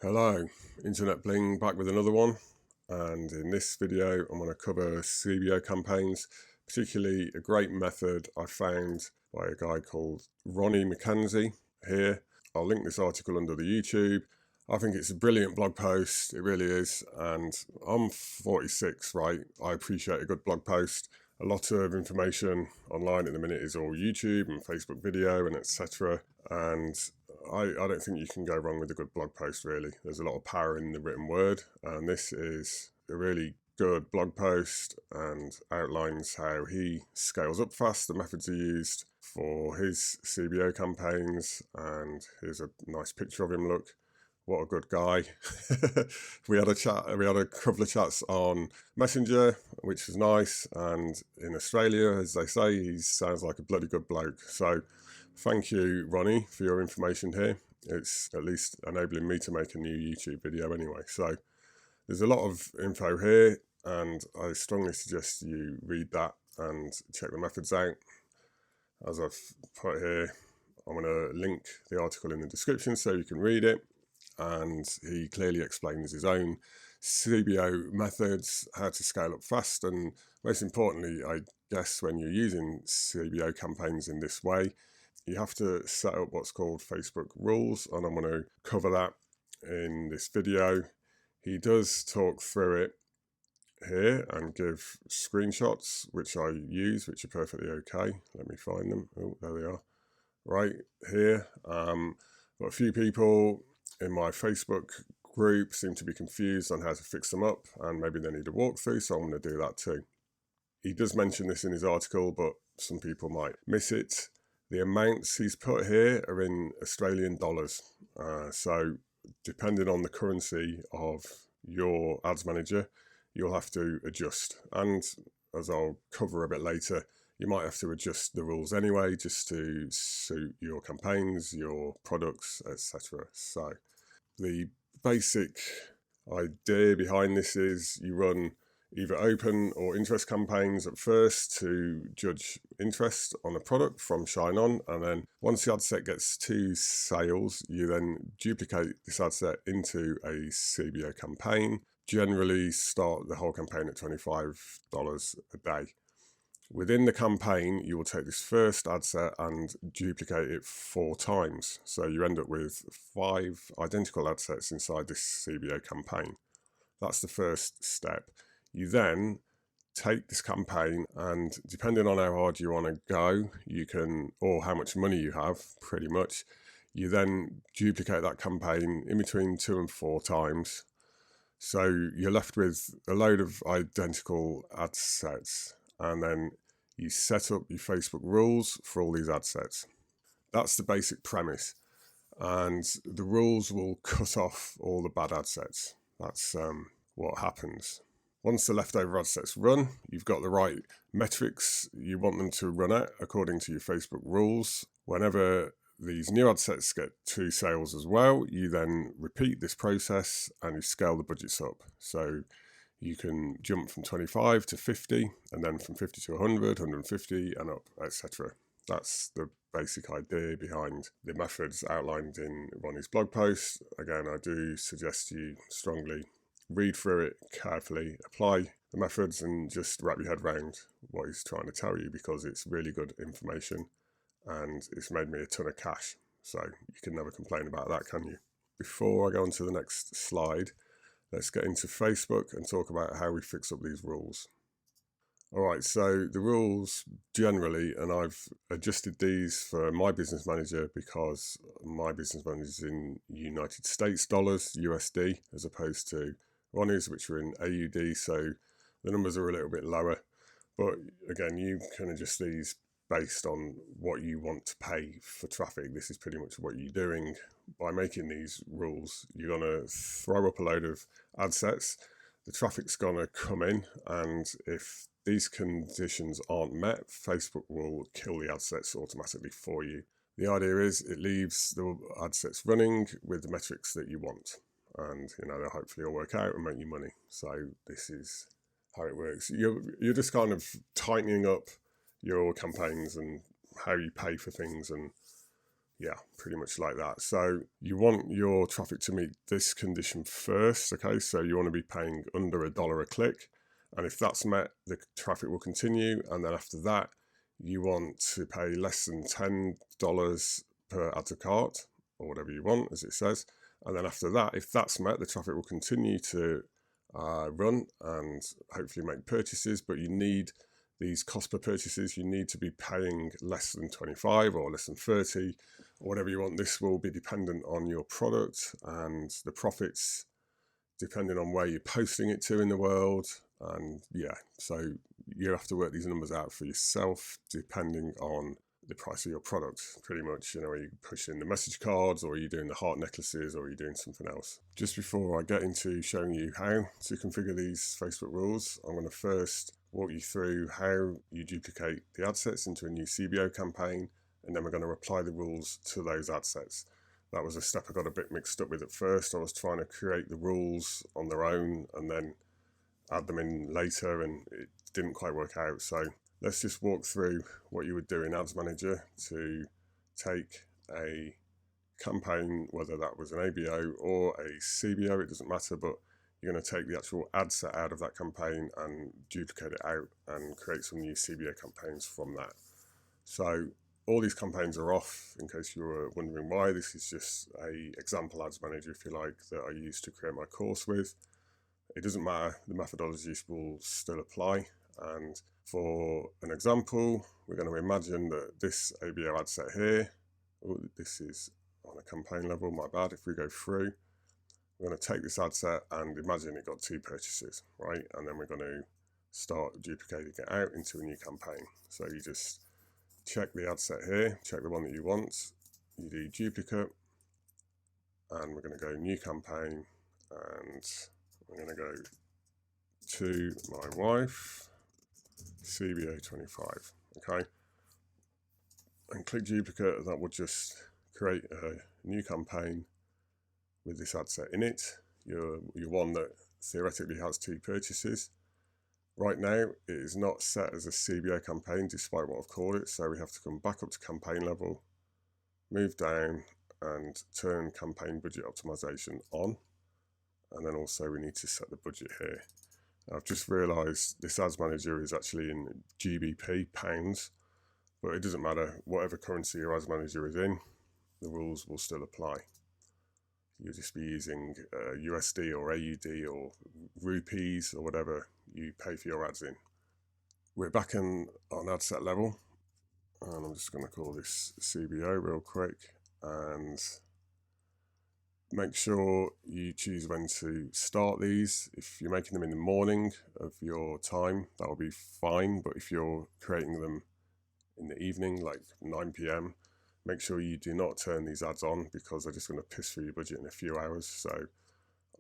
Hello, Internet Bling back with another one, and in this video I'm going to cover CBO campaigns, particularly a great method I found by a guy called Ronnie here. I'll link this article under the YouTube. I think it's a brilliant blog post, it really is, and I'm 46, right? I appreciate a good blog post. A lot of information online at the minute is all YouTube and Facebook video and etc. And I don't think you can go wrong with a good blog post, really. There's a lot of power in the written word, and this is a really good blog post and outlines how he scales up fast, the methods he used for his CBO campaigns, and here's a nice picture of him, look. What a good guy. We had a couple of chats on Messenger, which was nice, and in Australia, as they say, he sounds like a bloody good bloke. So thank you, Ronnie, for your information here. It's at least enabling me to make a new YouTube video anyway. So there's a lot of info here, and I strongly suggest you read that and check the methods out. As I've put here, I'm going to link the article in the description so you can read it. And he clearly explains his own CBO methods, how to scale up fast, and most importantly, I guess when you're using CBO campaigns in this way, you have to set up what's called Facebook rules, and I'm going to cover that in this video. He does talk through it here and give screenshots, which I use, which are perfectly okay. Let me find them. Oh, there they are. Right here. Got a few people in my Facebook group seem to be confused on how to fix them up, and maybe they need a walkthrough, so I'm going to do that too. He does mention this in his article, but some people might miss it. The amounts he's put here are in Australian dollars, so depending on the currency of your ads manager, you'll have to adjust, and as I'll cover a bit later, you might have to adjust the rules anyway, just to suit your campaigns, your products, etc. So the basic idea behind this is you run either open or interest campaigns at first to judge interest on a product from ShineOn, and then once the ad set gets to sales, you then duplicate this ad set into a CBO campaign. Generally start the whole campaign at $25 a day. Within the campaign, you will take this first ad set and duplicate it 4 times. So you end up with 5 identical ad sets inside this CBO campaign. That's the first step. You then take this campaign, and depending on how hard you want to go, you can, or how much money you have, pretty much, you then duplicate that campaign in between 2 and 4 times. So you're left with a load of identical ad sets, and then you set up your Facebook rules for all these ad sets. That's the basic premise, and the rules will cut off all the bad ad sets. That's what happens. Once the leftover ad sets run, you've got the right metrics you want them to run at according to your Facebook rules. Whenever these new ad sets get to sales as well, you then repeat this process and you scale the budgets up. So you can jump from 25 to 50, and then from 50 to 100, 150 and up, etc. That's the basic idea behind the methods outlined in Ronnie's blog post. Again, I do suggest you strongly read through it carefully, apply the methods, and just wrap your head around what he's trying to tell you, because it's really good information and it's made me a ton of cash. So you can never complain about that, can you? Before I go on to the next slide, let's get into Facebook and talk about how we fix up these rules. Alright, so the rules generally, and I've adjusted these for my business manager because my business manager is in United States dollars, USD, as opposed to Ronnie's, which are in AUD, so the numbers are a little bit lower. But again, you can adjust these based on what you want to pay for traffic. This is pretty much what you're doing by making these rules. You're going to throw up a load of ad sets, the traffic's going to come in, and if these conditions aren't met, Facebook will kill the ad sets automatically for you. The idea is it leaves the ad sets running with the metrics that you want, and they'll hopefully all work out and make you money. So this is how it works. You're just kind of tightening up your campaigns and how you pay for things and Yeah, pretty much like that. So you want your traffic to meet this condition first, okay? So you want to be paying under $1 a click. And if that's met, the traffic will continue. And then after that, you want to pay less than $10 per add to cart, or whatever you want, as it says. And then after that, if that's met, the traffic will continue to run and hopefully make purchases, but you need these cost per purchases, you need to be paying less than 25 or less than 30, or whatever you want. This will be dependent on your product and the profits depending on where you're posting it to in the world. And yeah, so you have to work these numbers out for yourself depending on the price of your product, pretty much. You know, are you pushing the message cards, or are you doing the heart necklaces, or are you doing something else? Just before I get into showing you how to configure these Facebook rules, I'm going to first walk you through how you duplicate the ad sets into a new CBO campaign, and then we're going to apply the rules to those ad sets. That was a step I got a bit mixed up with at first. I was trying to create the rules on their own and then add them in later, and it didn't quite work out. So let's just walk through what you would do in Ads Manager to take a campaign, whether that was an ABO or a CBO, it doesn't matter, but you're going to take the actual ad set out of that campaign and duplicate it out and create some new CBO campaigns from that. So all these campaigns are off, in case you were wondering why. This is just a example Ads Manager, if you like, that I used to create my course with. It doesn't matter, the methodologies will still apply. And for an example, we're going to imagine that this ABO ad set here, this is on a campaign level, my bad. If we go through, we're going to take this ad set and imagine it got 2 purchases, right? And then we're going to start duplicating it out into a new campaign. So you just check the ad set here, check the one that you want, you do duplicate, and we're going to go new campaign, and we're going to go to my wife, CBO 25, okay? And click duplicate. That will just create a new campaign with this ad set in it. Your one that theoretically has 2 purchases. Right now, it is not set as a CBO campaign, despite what I've called it. So we have to come back up to campaign level, move down, and turn campaign budget optimization on. And then also we need to set the budget here. I've just realized this Ads Manager is actually in GBP, pounds, but it doesn't matter. Whatever currency your Ads Manager is in, the rules will still apply. You'll just be using USD or AUD or rupees or whatever you pay for your ads in. We're back on ad set level, and I'm just going to call this CBO real quick, and make sure you choose when to start these. If you're making them in the morning of your time, that will be fine, but if you're creating them in the evening, like 9 p.m, make sure you do not turn these ads on, because they're just going to piss through your budget in a few hours. So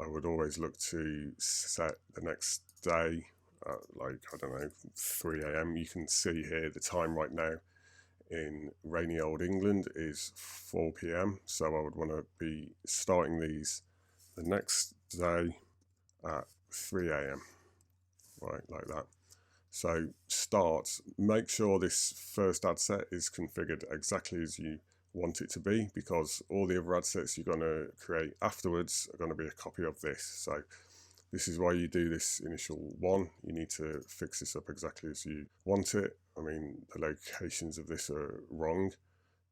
I would always look to set the next day at, like, I don't know, 3 a.m. You can see here the time right now in rainy old England is 4 p.m. So I would want to be starting these the next day at 3 a.m, right, like that. So start, make sure this first ad set is configured exactly as you want it to be, because all the other ad sets you're going to create afterwards are going to be a copy of this. So this is why you do this initial one. You need to fix this up exactly as you want it. I mean, the locations of this are wrong.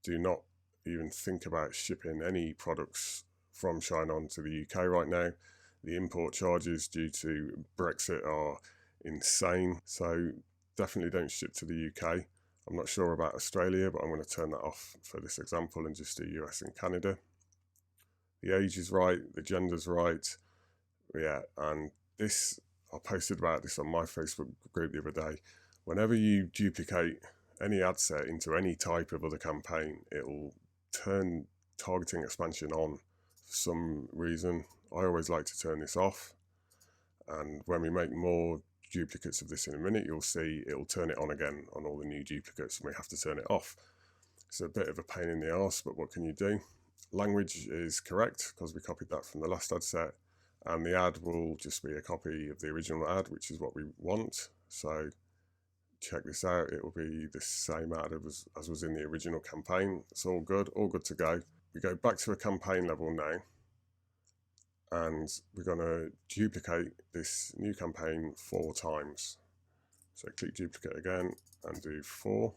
Do not even think about shipping any products from ShineOn to the UK right now. The import charges due to Brexit are insane, so definitely don't ship to the UK. I'm not sure about Australia, but I'm going to turn that off for this example and just do US and Canada. The age is right, the gender's right, yeah. And this, I posted about this on my Facebook group the other day. Whenever you duplicate any ad set into any type of other campaign, it will turn targeting expansion on for some reason. I always like to turn this off, and when we make more duplicates of this in a minute, you'll see it'll turn it on again on all the new duplicates, and we have to turn it off. It's a bit of a pain in the arse, but what can you do? Language is correct because we copied that from the last ad set, and the ad will just be a copy of the original ad, which is what we want. So check this out, it will be the same ad as was in the original campaign. It's all good to go. We go back to a campaign level now, and we're going to duplicate this new campaign 4 times. So click duplicate again and do 4.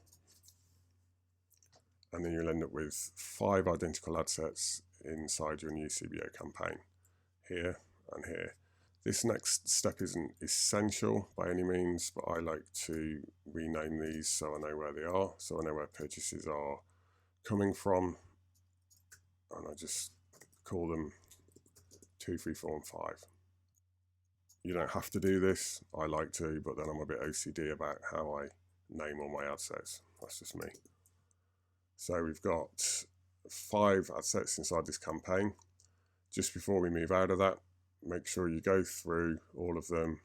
And then you'll end up with 5 identical ad sets inside your new CBO campaign, here and here. This next step isn't essential by any means, but I like to rename these so I know where they are, so I know where purchases are coming from, and I just call them 2, 3, 4, and 5. You don't have to do this, I like to, but then I'm a bit OCD about how I name all my ad sets. That's just me. So we've got 5 ad sets inside this campaign. Just before we move out of that, make sure you go through all of them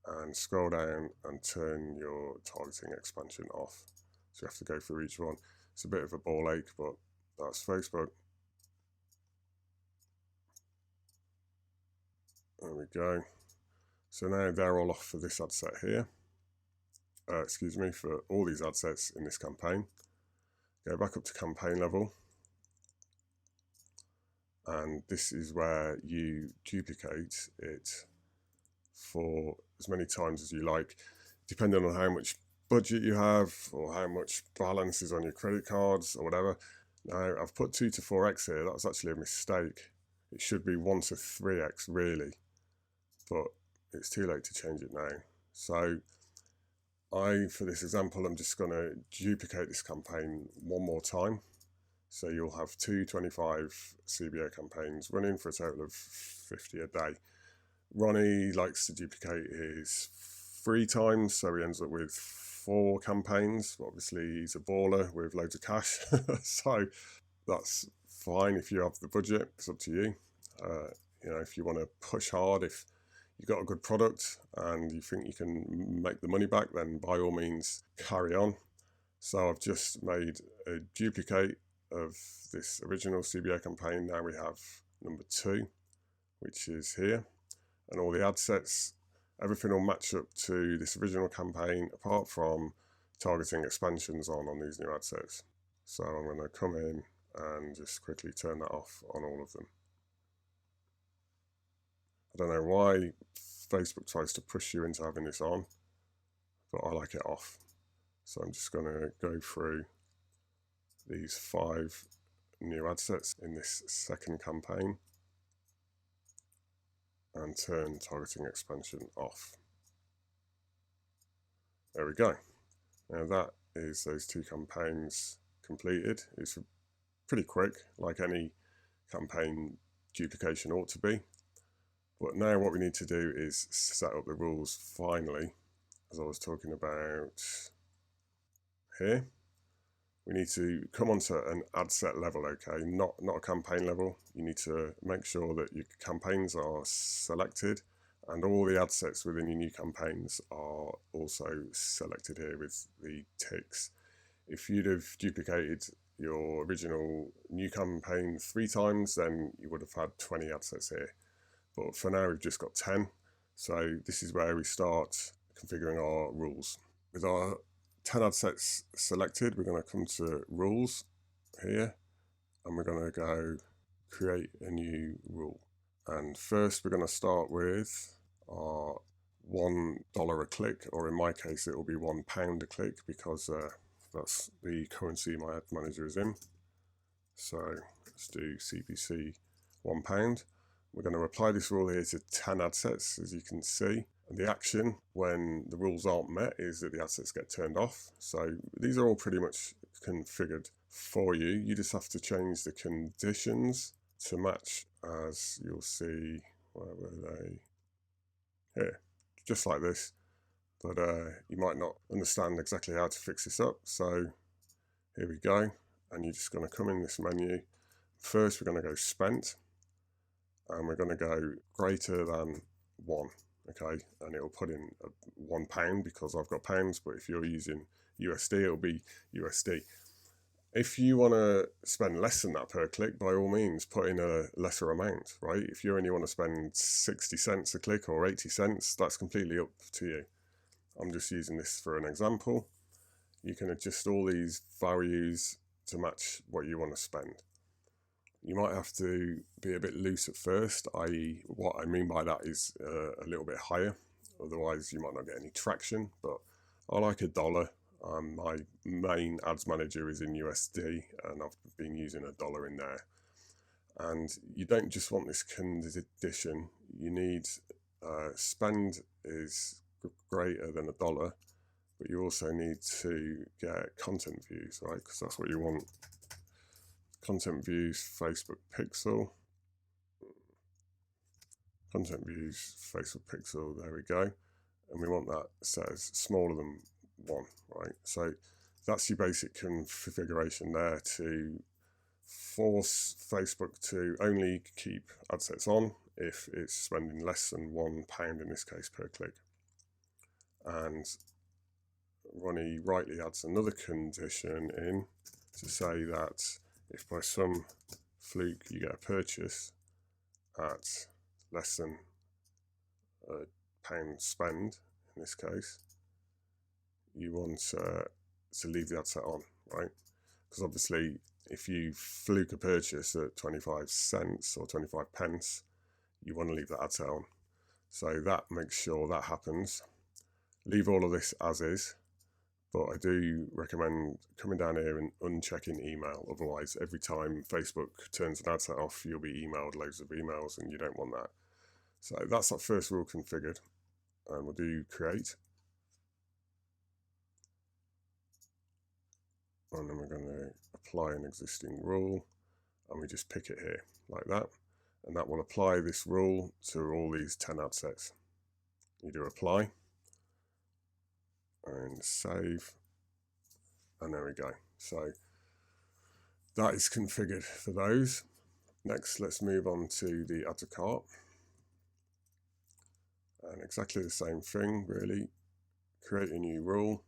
and scroll down and turn your targeting expansion off. So you have to go through each one. It's a bit of a ball ache, but that's Facebook. There we go. So now they're all off for this ad set here. For all these ad sets in this campaign. Go back up to campaign level. And this is where you duplicate it for as many times as you like, depending on how much budget you have or how much balance is on your credit cards or whatever. Now, I've put 2 to 4x here. That was actually a mistake. It should be 1 to 3x really, but it's too late to change it now. So for this example, I'm just going to duplicate this campaign 1 more time. So you'll have 2 25 CBO campaigns running for a total of 50 a day. Ronnie likes to duplicate his 3 times, so he ends up with 4 campaigns. Obviously, he's a baller with loads of cash, so that's fine if you have the budget. It's up to you. If you want to push hard, if you've got a good product and you think you can make the money back, then by all means carry on. So I've just made a duplicate of this original CBO campaign. Now we have number 2, which is here, and all the ad sets, everything will match up to this original campaign apart from targeting expansions on these new ad sets. So I'm going to come in and just quickly turn that off on all of them. I don't know why Facebook tries to push you into having this on, but I like it off. So I'm just going to go through these 5 new ad sets in this second campaign and turn targeting expansion off. There we go. Now that is those 2 campaigns completed. It's pretty quick, like any campaign duplication ought to be. But now what we need to do is set up the rules finally, as I was talking about here. We need to come onto an ad set level, okay, not a campaign level. You need to make sure that your campaigns are selected and all the ad sets within your new campaigns are also selected here with the ticks. If you'd have duplicated your original new campaign 3 times, then you would have had 20 ad sets here. But for now, we've just got 10. So this is where we start configuring our rules. With our 10 ad sets selected, we're going to come to rules here, and we're going to go create a new rule. And first we're going to start with our $1 a click, or in my case it will be £1 a click, because that's the currency my ad manager is in. So let's do CPC £1. We're going to apply this rule here to 10 ad sets, as you can see. And the action when the rules aren't met is that the ad sets get turned off. So these are all pretty much configured for you. You just have to change the conditions to match, as you'll see. Where were they? Here, just like this. But you might not understand exactly how to fix this up. So here we go. And you're just going to come in this menu. First, we're going to go spent. And we're going to go greater than 1. Okay, and it'll put in £1 because I've got pounds, but if you're using USD, it'll be USD. If you want to spend less than that per click, by all means, put in a lesser amount, right? If you only want to spend 60 cents a click or 80 cents, that's completely up to you. I'm just using this for an example. You can adjust all these values to match what you want to spend. You might have to be a bit loose at first, i.e. what I mean by that is a little bit higher, otherwise you might not get any traction, but I like $1. My main ads manager is in USD and I've been using $1 in there. And you don't just want this condition, you need spend is greater than $1, but you also need to get content views, right? Because that's what you want. Content views, Facebook pixel. Content views, Facebook pixel, there we go. And we want that set as smaller than 1, right? So that's your basic configuration there to force Facebook to only keep ad sets on if it's spending less than £1 in this case per click. And Ronnie rightly adds another condition in to say that if by some fluke you get a purchase at less than £1 spend, in this case, you want to leave the ad set on, right? Because obviously if you fluke a purchase at 25 cents or 25 pence, you want to leave that ad set on. So that makes sure that happens. Leave all of this as is, but I do recommend coming down here and unchecking email. Otherwise, every time Facebook turns an ad set off, you'll be emailed loads of emails and you don't want that. So that's that first rule configured. And we'll do create. And then we're going to apply an existing rule, and we just pick it here like that, and that will apply this rule to all these 10 ad sets. You do apply and save, and there we go. So that is configured for those. Next, let's move on to the add to cart, and exactly the same thing really. Create a new rule,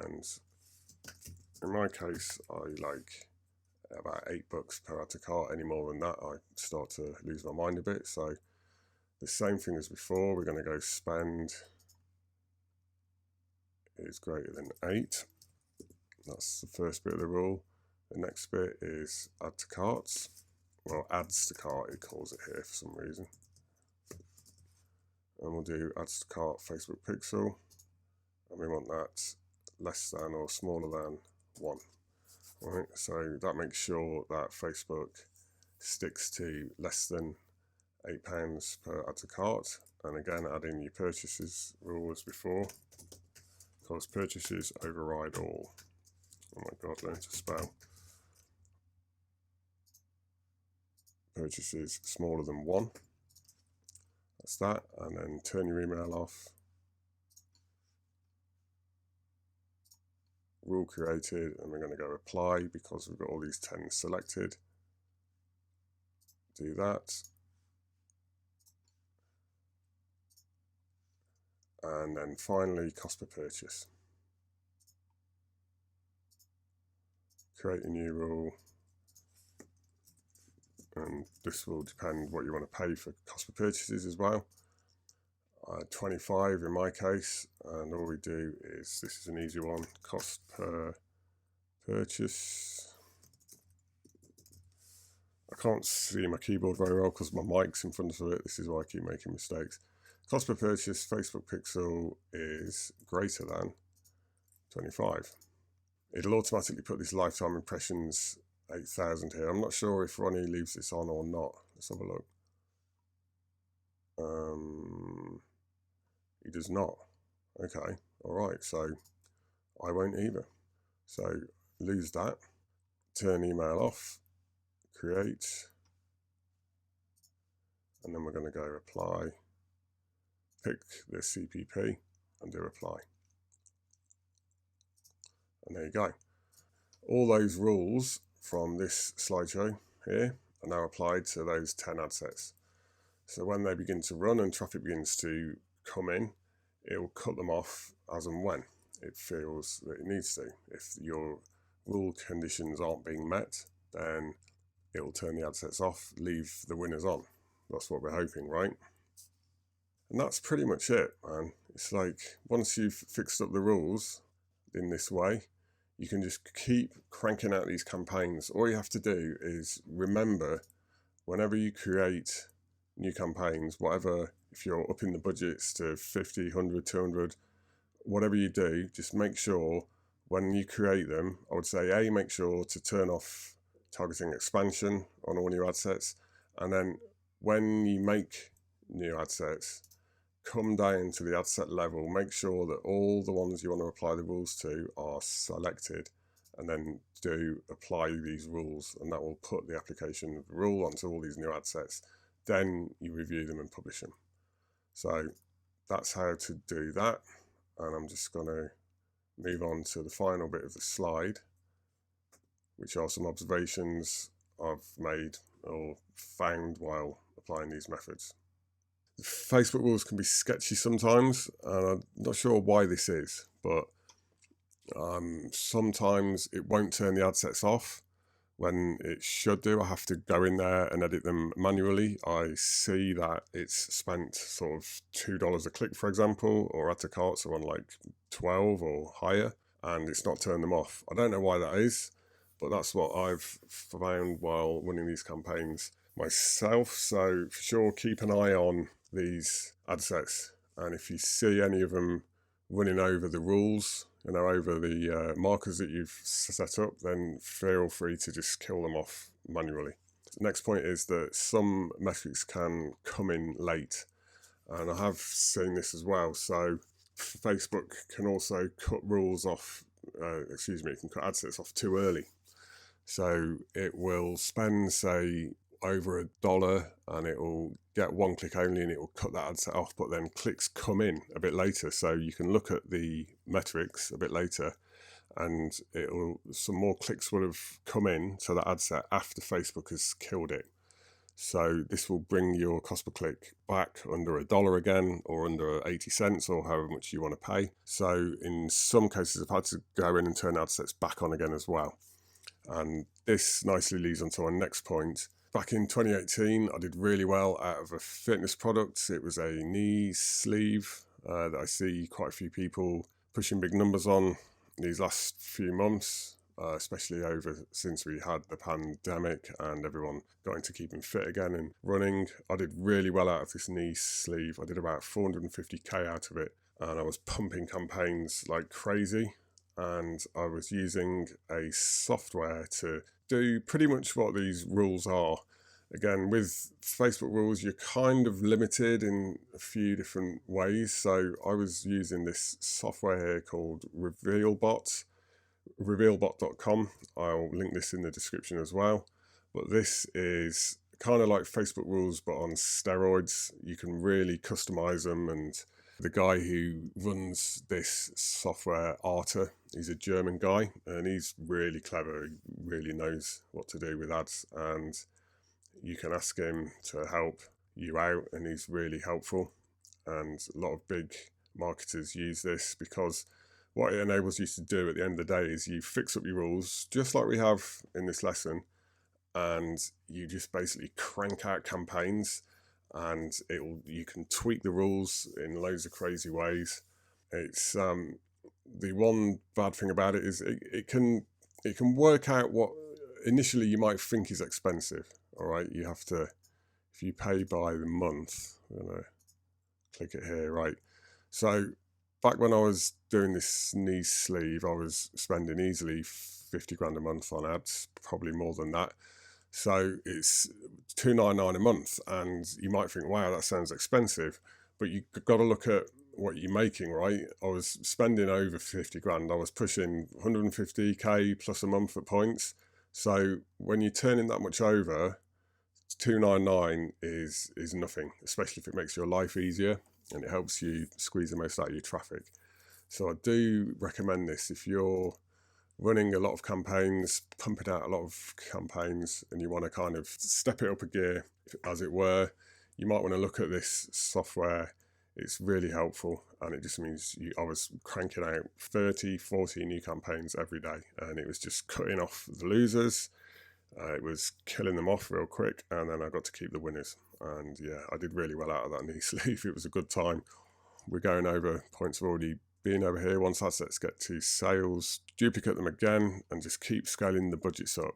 and in my case, I like about $8 per add to cart. Any more than that, I start to lose my mind a bit. So the same thing as before, we're going to go spend is greater than 8. That's the first bit of the rule. The next bit is add to carts. Well, adds to cart, it calls it here for some reason. And we'll do adds to cart Facebook pixel, and we want that less than or smaller than 1. Right, so that makes sure that Facebook sticks to less than £8 per add to cart. And again, add in your purchases rule as before, because purchases override all. Oh my god, learn to spell. Purchases smaller than 1. That's that, and then turn your email off. Rule created, and we're going to go apply because we've got all these 10 selected. Do that. And then finally, cost per purchase. Create a new rule, and this will depend what you want to pay for cost per purchases as well. 25 in my case, and all we do is, this is an easy one, cost per purchase. I can't see my keyboard very well because my mic's in front of it. This is why I keep making mistakes. Cost per purchase, Facebook pixel is greater than 25. It'll automatically put this lifetime impressions 8,000 here. I'm not sure if Ronnie leaves this on or not. Let's have a look. He does not. Okay, all right, so I won't either. So lose that. Turn email off. Create. And then we're going to go apply. Pick the CPP and do apply. And there you go. All those rules from this slideshow here are now applied to those 10 ad sets. So when they begin to run and traffic begins to come in, it will cut them off as and when it feels that it needs to. If your rule conditions aren't being met, then it will turn the ad sets off, leave the winners on. That's what we're hoping, right? And that's pretty much it, man. It's like once you've fixed up the rules in this way, you can just keep cranking out these campaigns. All you have to do is remember, whenever you create new campaigns, whatever, if you're upping the budgets to 50, 100, 200, whatever you do, just make sure when you create them, I would say, make sure to turn off targeting expansion on all new ad sets. And then when you make new ad sets, come down to the ad set level, make sure that all the ones you want to apply the rules to are selected, and then do apply these rules, and that will put the application of the rule onto all these new ad sets. Then you review them and publish them. So that's how to do that. And I'm just going to move on to the final bit of the slide, which are some observations I've made or found while applying these methods. The Facebook rules can be sketchy sometimes, and I'm not sure why this is, but sometimes it won't turn the ad sets off when it should do. I have to go in there and edit them manually. I see that it's spent sort of $2 a click, for example, or add to carts are on like 12 or higher, and it's not turned them off. I don't know why that is, but that's what I've found while running these campaigns myself. So for sure, keep an eye on these ad sets, and if you see any of them running over the rules, over the markers that you've set up, then feel free to just kill them off manually. The next point is that some metrics can come in late, and I have seen this as well. So Facebook can also cut rules off, it can cut ad sets off too early. So it will spend, say, over $1, and it will get one click only, and it will cut that ad set off, but then clicks come in a bit later. So you can look at the metrics a bit later, and some more clicks will have come in to that ad set after Facebook has killed it. So this will bring your cost per click back under $1 again, or under 80 cents, or however much you want to pay. So in some cases, I've had to go in and turn ad sets back on again as well. And this nicely leads on to our next point. Back in 2018, I did really well out of a fitness product. It was a knee sleeve that I see quite a few people pushing big numbers on these last few months, especially since we had the pandemic and everyone got into keeping fit again and running. I did really well out of this knee sleeve. I did about 450k out of it, and I was pumping campaigns like crazy. And I was using a software to do pretty much what these rules are. Again, with Facebook rules, you're kind of limited in a few different ways. So I was using this software here called revealbot.com. I'll link this in the description as well. But this is kind of like Facebook rules, but on steroids. You can really customize them, and the guy who runs this software, Arta, he's a German guy, and he's really clever. He really knows what to do with ads, and you can ask him to help you out, and he's really helpful. And a lot of big marketers use this because what it enables you to do at the end of the day is you fix up your rules, just like we have in this lesson, and you just basically crank out campaigns. And you can tweak the rules in loads of crazy ways. It's the one bad thing about it is it can work out what initially you might think is expensive. All right, you have to, if you pay by the month, I'm gonna click it here, right? So back when I was doing this knee sleeve, I was spending easily 50 grand a month on ads, probably more than that. So it's $2.99 a month, and you might think, wow, that sounds expensive, but you've got to look at what you're making, right? I was spending over 50 grand. I was pushing 150k plus a month at points. So when you're turning that much over, $2.99 is nothing, especially if it makes your life easier and it helps you squeeze the most out of your traffic. So I do recommend this if you're running a lot of campaigns, pumping out a lot of campaigns, and you want to kind of step it up a gear, as it were. You might want to look at this software. It's really helpful, and it just means I was cranking out 30, 40 new campaigns every day, and it was just cutting off the losers It was killing them off real quick, and then I got to keep the winners. And yeah, I did really well out of that knee sleeve. It was a good time. We're going over points of already being over here. Once assets get to sales, duplicate them again and just keep scaling the budgets up.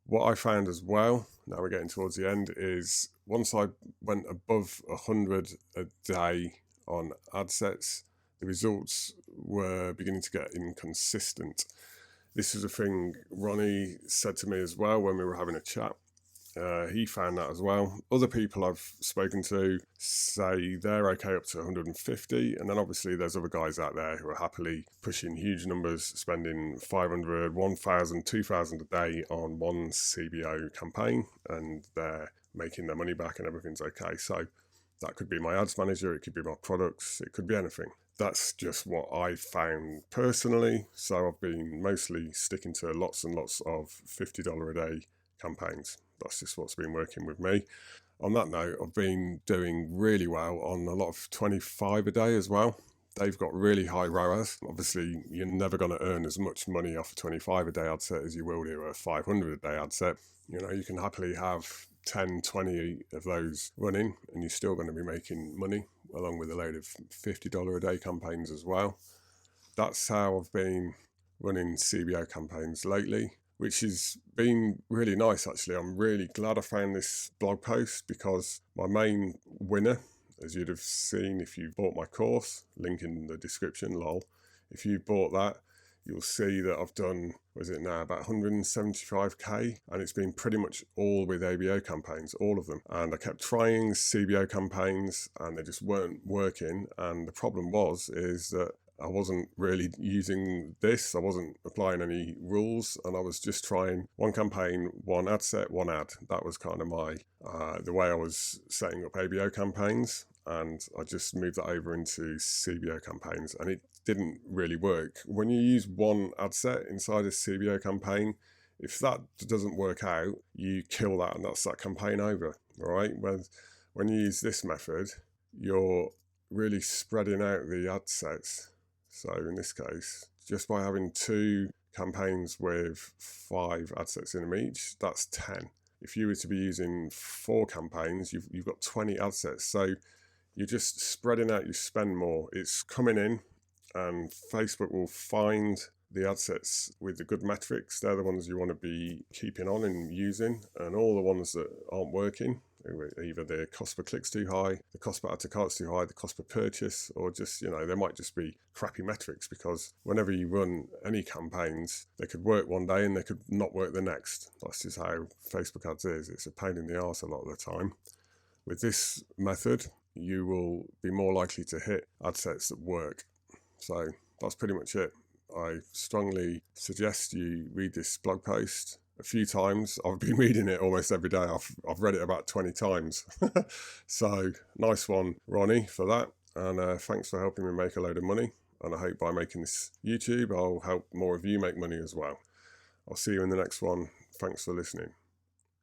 What I found as well, now we're getting towards the end, is once I went above 100 a day on ad sets, the results were beginning to get inconsistent. This is a thing Ronnie said to me as well when we were having a chat. He found that as well. Other people I've spoken to say they're okay up to 150, and then obviously there's other guys out there who are happily pushing huge numbers, spending 500, 1,000, 2,000 a day on one CBO campaign, and they're making their money back and everything's okay. So that could be my ads manager, it could be my products, it could be anything. That's just what I found personally. So I've been mostly sticking to lots and lots of $50 a day campaigns. That's just what's been working with me. On that note, I've been doing really well on a lot of 25 a day as well. They've got really high ROAS. Obviously, you're never going to earn as much money off a 25 a day ad set as you will do a 500 a day ad set. You know, you can happily have 10, 20 of those running and you're still going to be making money, along with a load of $50 a day campaigns as well. That's how I've been running CBO campaigns lately, which has been really nice actually. I'm really glad I found this blog post, because my main winner, as you'd have seen if you bought my course, link in the description, lol. If you bought that, you'll see that I've done, about 175k, and it's been pretty much all with ABO campaigns, all of them. And I kept trying CBO campaigns and they just weren't working. And the problem is that I wasn't really using this. I wasn't applying any rules, and I was just trying one campaign, one ad set, one ad. That was kind of my, the way I was setting up ABO campaigns, and I just moved that over into CBO campaigns, and it didn't really work. When you use one ad set inside a CBO campaign, if that doesn't work out, you kill that, and that's that campaign over, all right? When you use this method, you're really spreading out the ad sets. So in this case, just by having 2 campaigns with 5 ad sets in them each, that's 10. If you were to be using 4 campaigns, you've got 20 ad sets. So you're just spreading out your spend more. It's coming in, and Facebook will find the ad sets with the good metrics. They're the ones you want to be keeping on and using, and all the ones that aren't working, either the cost per click's too high, the cost per add to cart's too high, the cost per purchase, or just, there might just be crappy metrics, because whenever you run any campaigns, they could work one day and they could not work the next. That's just how Facebook ads is. It's a pain in the arse a lot of the time. With this method, you will be more likely to hit ad sets that work. So that's pretty much it. I strongly suggest you read this blog post a few times. I've been reading it almost every day. I've read it about 20 times. So nice one, Ronnie, for that. And thanks for helping me make a load of money. And I hope by making this YouTube, I'll help more of you make money as well. I'll see you in the next one. Thanks for listening.